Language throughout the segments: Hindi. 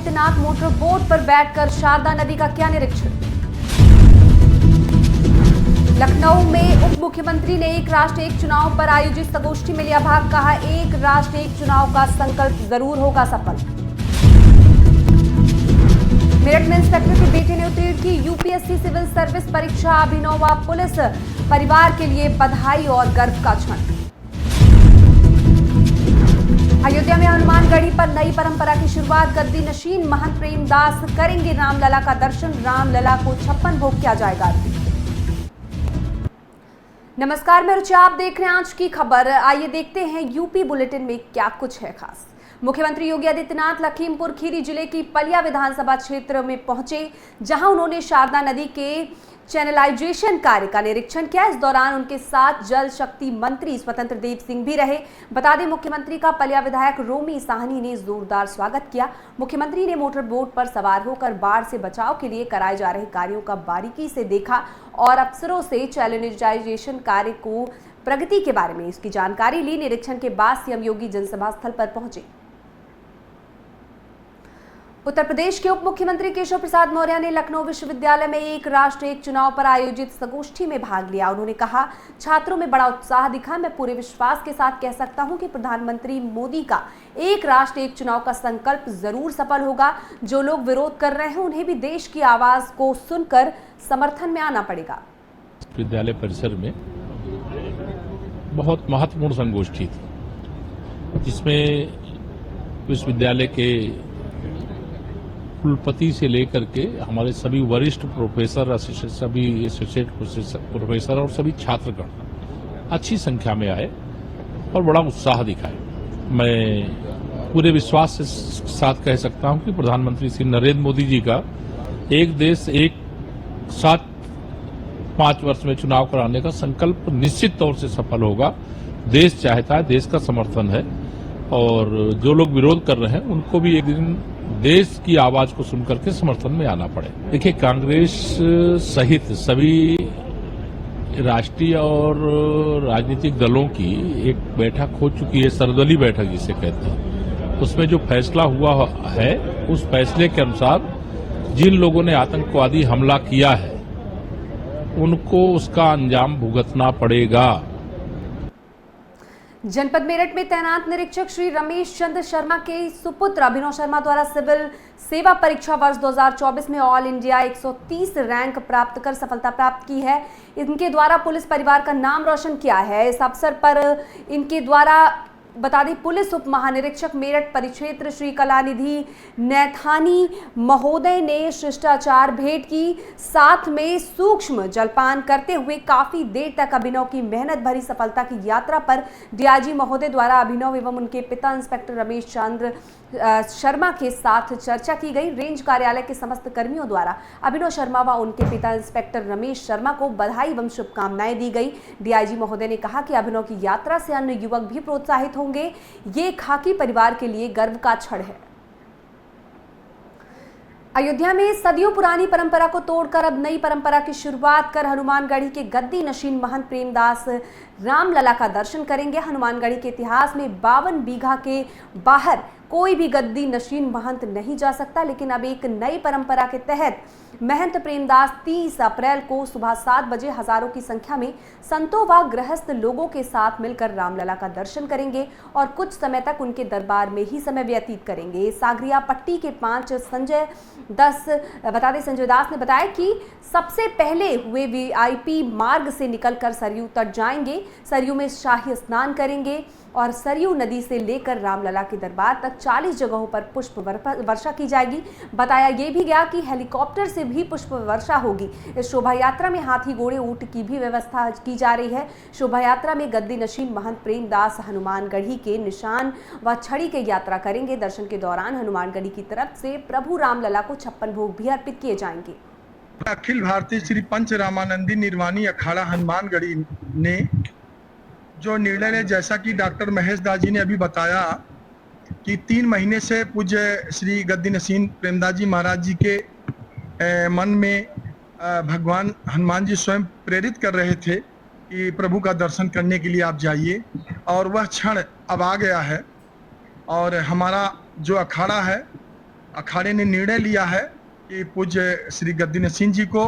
आदित्यनाथ मोटर बोट पर बैठकर शारदा नदी का किया निरीक्षण। लखनऊ में उप मुख्यमंत्री ने एक राष्ट्र एक चुनाव पर आयोजित संगोष्ठी में लिया भाग। कहा, एक राष्ट्र एक चुनाव का संकल्प जरूर होगा सफल। मेरठ में इंस्पेक्टर की बेटी ने उत्तीर्ण की यूपीएससी सिविल सर्विस परीक्षा। अभिनव व पुलिस परिवार के लिए बधाई और गर्व का क्षण। अयोध्या में हनुमानगढ़ी पर नई परंपरा की शुरुआत। गद्दी नशीन महंत प्रेमदास करेंगे रामलला का दर्शन। रामलला को 56 भोग किया जाएगा। नमस्कार, मैं रुचि, आप देख रहे हैं आज की खबर। आइए देखते हैं यूपी बुलेटिन में क्या कुछ है खास। मुख्यमंत्री योगी आदित्यनाथ लखीमपुर खीरी जिले की पलिया विधानसभा क्षेत्र में पहुंचे, जहां उन्होंने शारदा नदी के चैनलाइजेशन कार्य का निरीक्षण किया। इस दौरान उनके साथ जल शक्ति मंत्री स्वतंत्र देव सिंह भी रहे। बता दें, मुख्यमंत्री का पलिया विधायक रोमी साहनी ने जोरदार स्वागत किया। मुख्यमंत्री ने मोटर बोट पर सवार होकर बाढ़ से बचाव के लिए कराए जा रहे कार्यों का बारीकी से देखा और अफसरों से चैनलाइजेशन कार्य को प्रगति के बारे में इसकी जानकारी ली। निरीक्षण के बाद सीएम योगी जनसभा स्थल पर पहुंचे। उत्तर प्रदेश के उप मुख्यमंत्री केशव प्रसाद मौर्य ने लखनऊ विश्वविद्यालय में एक राष्ट्र एक चुनाव पर आयोजित संगोष्ठी में भाग लिया। उन्होंने कहा, छात्रों में बड़ा उत्साह दिखा। मैं पूरे विश्वास के साथ कह सकता हूं कि प्रधानमंत्री मोदी का एक राष्ट्र एक चुनाव का संकल्प जरूर सफल होगा। जो लोग विरोध कर रहे हैं उन्हें भी देश की आवाज को सुनकर समर्थन में आना पड़ेगा। विद्यालय परिसर में बहुत महत्वपूर्ण संगोष्ठी थी, जिसमें विश्वविद्यालय के कुलपति से लेकर के हमारे सभी वरिष्ठ प्रोफेसर, सभी एसोसिएट प्रोफेसर और सभी छात्रगण अच्छी संख्या में आए और बड़ा उत्साह दिखाए। मैं पूरे विश्वास के साथ कह सकता हूं कि प्रधानमंत्री श्री नरेंद्र मोदी जी का एक देश एक साथ 5 वर्ष में चुनाव कराने का संकल्प निश्चित तौर से सफल होगा। देश चाहता है, देश का समर्थन है और जो लोग विरोध कर रहे हैं उनको भी एक दिन देश की आवाज को सुनकर के समर्थन में आना पड़े। देखिए, कांग्रेस सहित सभी राष्ट्रीय और राजनीतिक दलों की एक बैठक हो चुकी है, सर्वदलीय बैठक जिसे कहते हैं। उसमें जो फैसला हुआ है, उस फैसले के अनुसार जिन लोगों ने आतंकवादी हमला किया है उनको उसका अंजाम भुगतना पड़ेगा। जनपद मेरठ में तैनात निरीक्षक श्री रमेश चंद्र शर्मा के सुपुत्र अभिनव शर्मा द्वारा सिविल सेवा परीक्षा वर्ष 2024 में ऑल इंडिया 130 रैंक प्राप्त कर सफलता प्राप्त की है। इनके द्वारा पुलिस परिवार का नाम रोशन किया है। इस अवसर पर इनके द्वारा बता दें, पुलिस उप महानिरीक्षक मेरठ परिक्षेत्र श्री कलानिधि नैथानी महोदय ने शिष्टाचार भेंट की। साथ में सूक्ष्म जलपान करते हुए काफी देर तक अभिनव की मेहनत भरी सफलता की यात्रा पर डीआईजी महोदय द्वारा अभिनव एवं उनके पिता इंस्पेक्टर रमेश चंद्र शर्मा के साथ चर्चा की गई। रेंज कार्यालय के समस्त कर्मियों द्वारा अभिनव शर्मा व उनके पिता इंस्पेक्टर रमेश शर्मा को बधाई एवं शुभकामनाएं दी गई। डीआईजी महोदय ने कहा कि अभिनव की यात्रा से अन्य युवक भी प्रोत्साहित होंगे। ये खाकी परिवार के लिए गर्व का क्षण है। अयोध्या में सदियों पुरानी परंपरा को तोड़कर अब नई परंपरा की शुरुआत कर हनुमानगढ़ी के गद्दी नशीन महंत प्रेमदास रामलला का दर्शन करेंगे। हनुमानगढ़ी के इतिहास में 52 बीघा के बाहर कोई भी गद्दी नशीन महंत नहीं जा सकता, लेकिन अब एक नई परंपरा के तहत महंत प्रेमदास 30 अप्रैल को सुबह 7 बजे हजारों की संख्या में संतों व गृहस्थ लोगों के साथ मिलकर रामलला का दर्शन करेंगे और कुछ समय तक उनके दरबार में ही समय व्यतीत करेंगे। सागरिया पट्टी के 5 संजय दास ने बताया कि सबसे पहले हुए वीआईपी मार्ग से निकलकर सरयू तट जाएंगे, सरयू में शाही स्नान करेंगे और सरयू नदी से लेकर रामलला के दरबार तक 40 जगहों पर पुष्प वर्षा की जाएगी। बताया ये भी गया कि हेलीकॉप्टर से भी पुष्प वर्षा होगी। इस शोभा यात्रा में हाथी, घोड़े, ऊंट की भी व्यवस्था की जा रही है। शोभा यात्रा में गद्दी नशीन महंत प्रेमदास हनुमानगढ़ी के निशान व छड़ी के यात्रा करेंगे। दर्शन के दौरान हनुमानगढ़ी की तरफ से प्रभु रामलला को 56 भोग भी अर्पित किए जाएंगे। अखिल भारतीय श्री पंच रामानंदी निर्वाणी अखाड़ा हनुमानगढ़ी ने जो निर्णय ने, जैसा कि डॉक्टर महेश दास जी ने अभी बताया कि 3 महीने से पूज्य श्री गद्दी नसीन प्रेमदास जी महाराज जी के मन में भगवान हनुमान जी स्वयं प्रेरित कर रहे थे कि प्रभु का दर्शन करने के लिए आप जाइए, और वह क्षण अब आ गया है। और हमारा जो अखाड़ा है अखाड़े ने निर्णय लिया है कि पूज्य श्री गद्दी नसीन जी को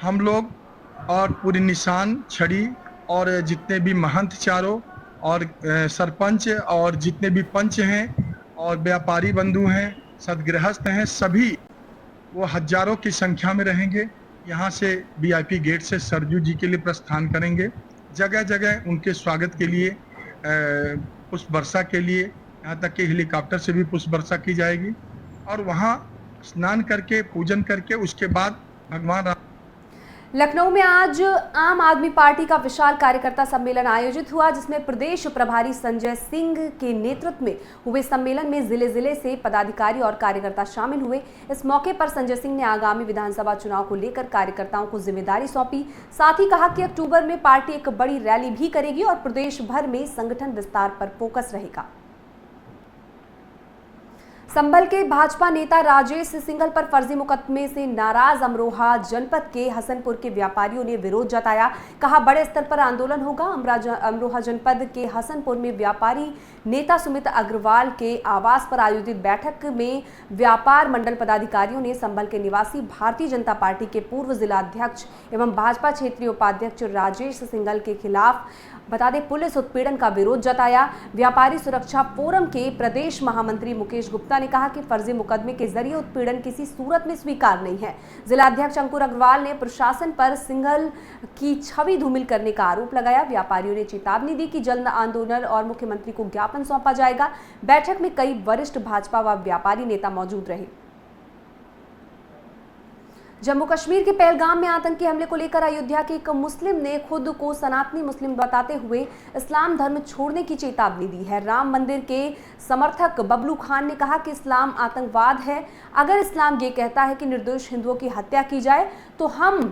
हम लोग और पूरी निशान छड़ी और जितने भी महंत चारों और सरपंच और जितने भी पंच हैं और व्यापारी बंधु हैं, सदगृहस्थ हैं, सभी वो हजारों की संख्या में रहेंगे। यहाँ से वीआईपी गेट से सरजू जी के लिए प्रस्थान करेंगे। जगह जगह उनके स्वागत के लिए पुष्प वर्षा के लिए, यहाँ तक कि हेलीकॉप्टर से भी पुष्प वर्षा की जाएगी और वहाँ स्नान करके पूजन करके उसके बाद भगवान राम। लखनऊ में आज आम आदमी पार्टी का विशाल कार्यकर्ता सम्मेलन आयोजित हुआ, जिसमें प्रदेश प्रभारी संजय सिंह के नेतृत्व में हुए सम्मेलन में जिले से पदाधिकारी और कार्यकर्ता शामिल हुए। इस मौके पर संजय सिंह ने आगामी विधानसभा चुनाव को लेकर कार्यकर्ताओं को जिम्मेदारी सौंपी। साथ ही कहा कि अक्टूबर में पार्टी एक बड़ी रैली भी करेगी और प्रदेश भर में संगठन विस्तार पर फोकस रहेगा। संभल के भाजपा नेता राजेश सिंघल पर फर्जी मुकदमे से नाराज अमरोहा जनपद के हसनपुर के व्यापारियों ने विरोध जताया। कहा, बड़े स्तर पर आंदोलन होगा। अमरोहा जनपद के हसनपुर में व्यापारी नेता सुमित अग्रवाल के आवास पर आयोजित बैठक में व्यापार मंडल पदाधिकारियों ने संभल के निवासी भारतीय जनता पार्टी के पूर्व जिलाध्यक्ष एवं भाजपा क्षेत्रीय उपाध्यक्ष राजेश सिंघल के खिलाफ बता दें पुलिस उत्पीड़न का विरोध जताया। व्यापारी सुरक्षा फोरम के प्रदेश महामंत्री मुकेश गुप्ता ने कहा कि फर्जी मुकदमे के जरिए उत्पीड़न किसी सूरत में स्वीकार नहीं है। जिलाध्यक्ष अंकुर अग्रवाल ने प्रशासन पर सिंघल की छवि धूमिल करने का आरोप लगाया। व्यापारियों ने चेतावनी दी कि जल्द आंदोलन और मुख्यमंत्री को ज्ञापन सौंपा जाएगा। बैठक में कई वरिष्ठ भाजपा व व्यापारी नेता मौजूद रहे। जम्मू कश्मीर के पहलगाम में आतंकी हमले को लेकर अयोध्या के एक मुस्लिम ने खुद को सनातनी मुस्लिम बताते हुए इस्लाम धर्म छोड़ने की चेतावनी दी है। राम मंदिर के समर्थक बबलू खान ने कहा कि इस्लाम आतंकवाद है। अगर इस्लाम ये कहता है कि निर्दोष हिंदुओं की हत्या की जाए तो हम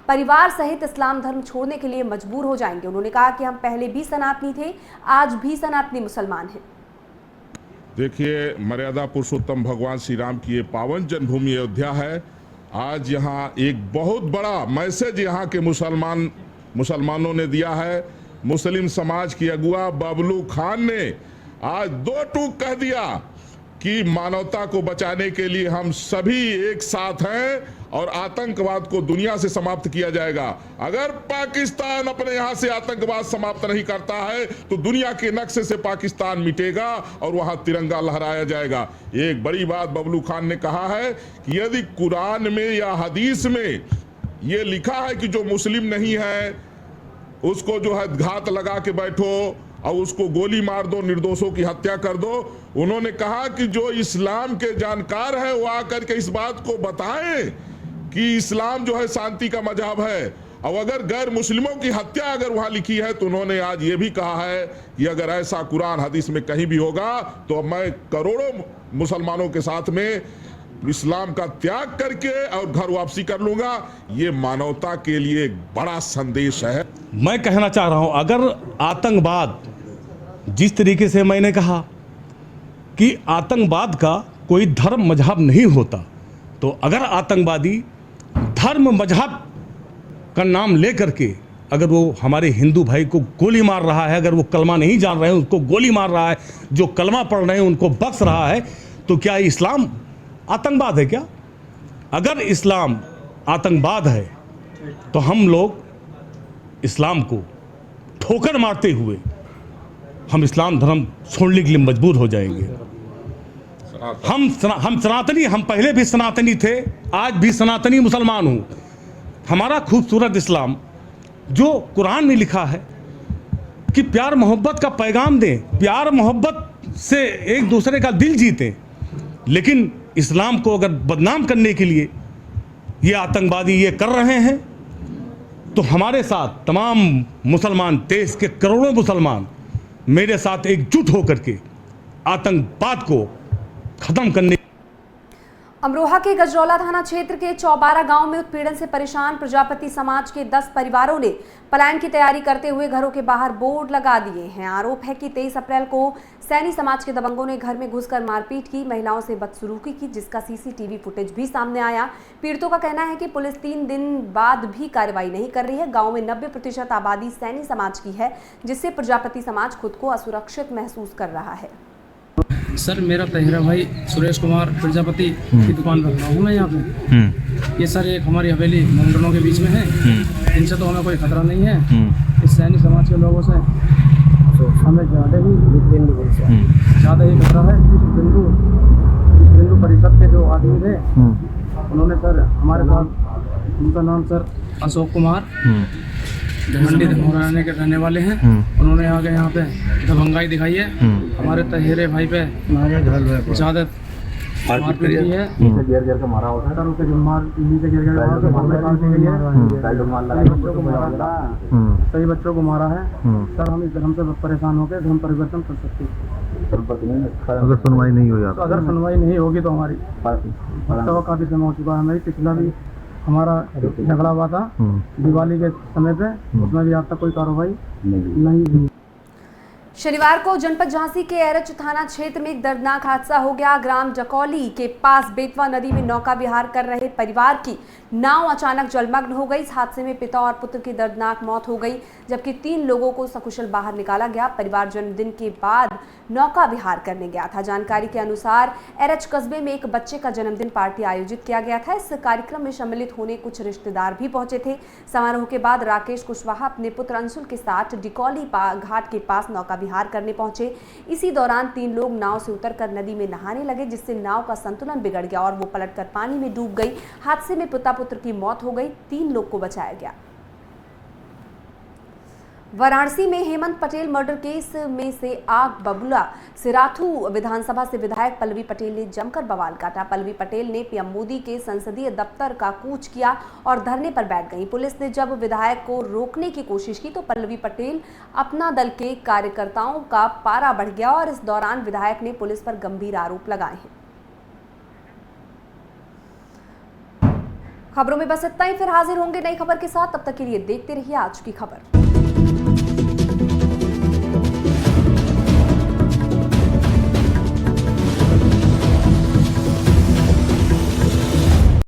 परिवार सहित इस्लाम धर्म छोड़ने के लिए मजबूर हो जाएंगे। उन्होंने कहा कि हम पहले भी सनातनी थे, आज भी सनातनी मुसलमान हैं। देखिए, मर्यादा पुरुषोत्तम भगवान श्री राम की ये पावन जन्मभूमि अयोध्या है। आज यहाँ एक बहुत बड़ा मैसेज यहाँ के मुसलमानों ने दिया है। मुस्लिम समाज की अगुआ बबलू खान ने आज दो टूक कह दिया कि मानवता को बचाने के लिए हम सभी एक साथ हैं और आतंकवाद को दुनिया से समाप्त किया जाएगा। अगर पाकिस्तान अपने यहाँ से आतंकवाद समाप्त नहीं करता है तो दुनिया के नक्शे से पाकिस्तान मिटेगा और वहाँ तिरंगा लहराया जाएगा। एक बड़ी बात बबलू खान ने कहा है कि यदि कुरान में या हदीस में ये लिखा है कि जो मुस्लिम नहीं है उसको जो है घात लगा के बैठो और उसको गोली मार दो, निर्दोषों की हत्या कर दो। उन्होंने कहा कि जो इस्लाम के जानकार है वो आकर के इस बात को बताएं कि इस्लाम जो है शांति का मजहब है और अगर गैर मुस्लिमों की हत्या अगर वहां लिखी है तो उन्होंने आज ये भी कहा है कि अगर ऐसा कुरान हदीस में कहीं भी होगा तो मैं करोड़ों मुसलमानों के साथ में इस्लाम का त्याग करके और घर वापसी कर लूंगा। ये मानवता के लिए एक बड़ा संदेश है। मैं कहना चाह रहा हूं, अगर आतंकवाद, जिस तरीके से मैंने कहा कि आतंकवाद का कोई धर्म मजहब नहीं होता, तो अगर आतंकवादी धर्म मजहब का नाम लेकर के अगर वो हमारे हिंदू भाई को गोली मार रहा है, अगर वो कलमा नहीं जान रहे हैं उनको गोली मार रहा है, जो कलमा पढ़ रहे हैं उनको बख्श रहा है, तो क्या इस्लाम आतंकवाद है क्या? अगर इस्लाम आतंकवाद है तो हम लोग इस्लाम को ठोकर मारते हुए हम इस्लाम धर्म छोड़ने के लिए मजबूर हो जाएंगे। हम सनातनी, हम पहले भी सनातनी थे, आज भी सनातनी मुसलमान हूँ। हमारा खूबसूरत इस्लाम जो कुरान में लिखा है कि प्यार मोहब्बत का पैगाम दें, प्यार मोहब्बत से एक दूसरे का दिल जीतें, लेकिन इस्लाम को अगर बदनाम करने के लिए ये आतंकवादी ये कर रहे हैं तो हमारे साथ तमाम मुसलमान, देश के करोड़ों मुसलमान मेरे साथ एकजुट होकर के आतंकवाद को खत्म करने। अमरोहा के गजरौला थाना क्षेत्र के चौबारा गांव में उत्पीड़न से परेशान प्रजापति समाज के 10 परिवारों ने पलायन की तैयारी करते हुए घरों के बाहर बोर्ड लगा दिए हैं। आरोप है कि 23 अप्रैल को सैनी समाज के दबंगों ने घर में घुसकर मारपीट की, महिलाओं से बदसलूकी की, जिसका सीसीटीवी फुटेज भी सामने आया। पीड़ितों का कहना है कि पुलिस 3 दिन बाद भी कार्रवाई नहीं कर रही है। गाँव में 90% आबादी सैनी समाज की है, जिससे प्रजापति समाज खुद को असुरक्षित महसूस कर रहा है। सर मेरा तहिरा भाई सुरेश कुमार प्रजापति की दुकान रख रहा हूँ मैं यहाँ पे। ये सर एक हमारी हवेली मंडलों के बीच में है। इनसे तो हमें कोई खतरा नहीं है। इस सैनिक समाज के लोगों से हमें ज़्यादा ही खतरा है। बिंदु परिषद के जो आदमी थे उन्होंने सर हमारे पास, उनका नाम सर अशोक कुमार मंडी धमोराने के रहने वाले हैं। उन्होंने आगे यहाँ पे दबंगाई दिखाई है। हमारे तहेरे भाई पे ज़्यादा मारपीट की है। नीचे गिर के मारा होता है सर, उसे नीचे गिर के मारा है। सही बच्चों को मारा है सर। हम इस धर्म से परेशान होकर धर्म परिवर्तन कर सकते हैं। अगर सुनवाई नहीं हुई तो अगर सुनवाई नहीं होगी तो हमारी तो काफ़ी समय हो चुका है। हमारी पिछला भी हमारा झगड़ा हुआ था दिवाली के समय पे, उसमें भी आज तक कोई कार्रवाई नहीं हुई। शनिवार को जनपद झांसी के एरच थाना क्षेत्र में एक दर्दनाक हादसा हो गया। ग्राम जकौली के पास बेतवा नदी में नौका विहार कर रहे परिवार की नाव अचानक जलमग्न हो गई। इस हादसे में पिता और पुत्र की दर्दनाक मौत हो गई, जबकि 3 लोगों को सकुशल बाहर निकाला गया। परिवार जन्मदिन के बाद नौका विहार करने गया था। जानकारी के अनुसार एरच कस्बे में एक बच्चे का जन्मदिन पार्टी आयोजित किया गया था। इस कार्यक्रम में सम्मिलित होने कुछ रिश्तेदार भी पहुंचे थे। समारोह के बाद राकेश कुशवाहा अपने पुत्र अंशुल के साथ डिकौली घाट के पास नौका विहार करने पहुंचे। इसी दौरान 3 लोग नाव से उतरकर नदी में नहाने लगे, जिससे नाव का संतुलन बिगड़ गया और वो पलटकर पानी में डूब गई। हादसे में पिता पुत्र की मौत हो गई, 3 लोग को बचाया गया। वाराणसी में हेमंत पटेल मर्डर केस में से आग बबूला। सिराथू विधानसभा से विधायक पल्लवी पटेल ने जमकर बवाल काटा। पल्लवी पटेल ने पीएम मोदी के संसदीय दफ्तर का कूच किया और धरने पर बैठ गईं। पुलिस ने जब विधायक को रोकने की कोशिश की तो पल्लवी पटेल अपना दल के कार्यकर्ताओं का पारा बढ़ गया और इस दौरान विधायक ने पुलिस पर गंभीर आरोप लगाए हैं। खबरों में बस इतना ही, फिर हाजिर होंगे नई खबर के साथ। तब तक के लिए देखते रहिए आज की खबर।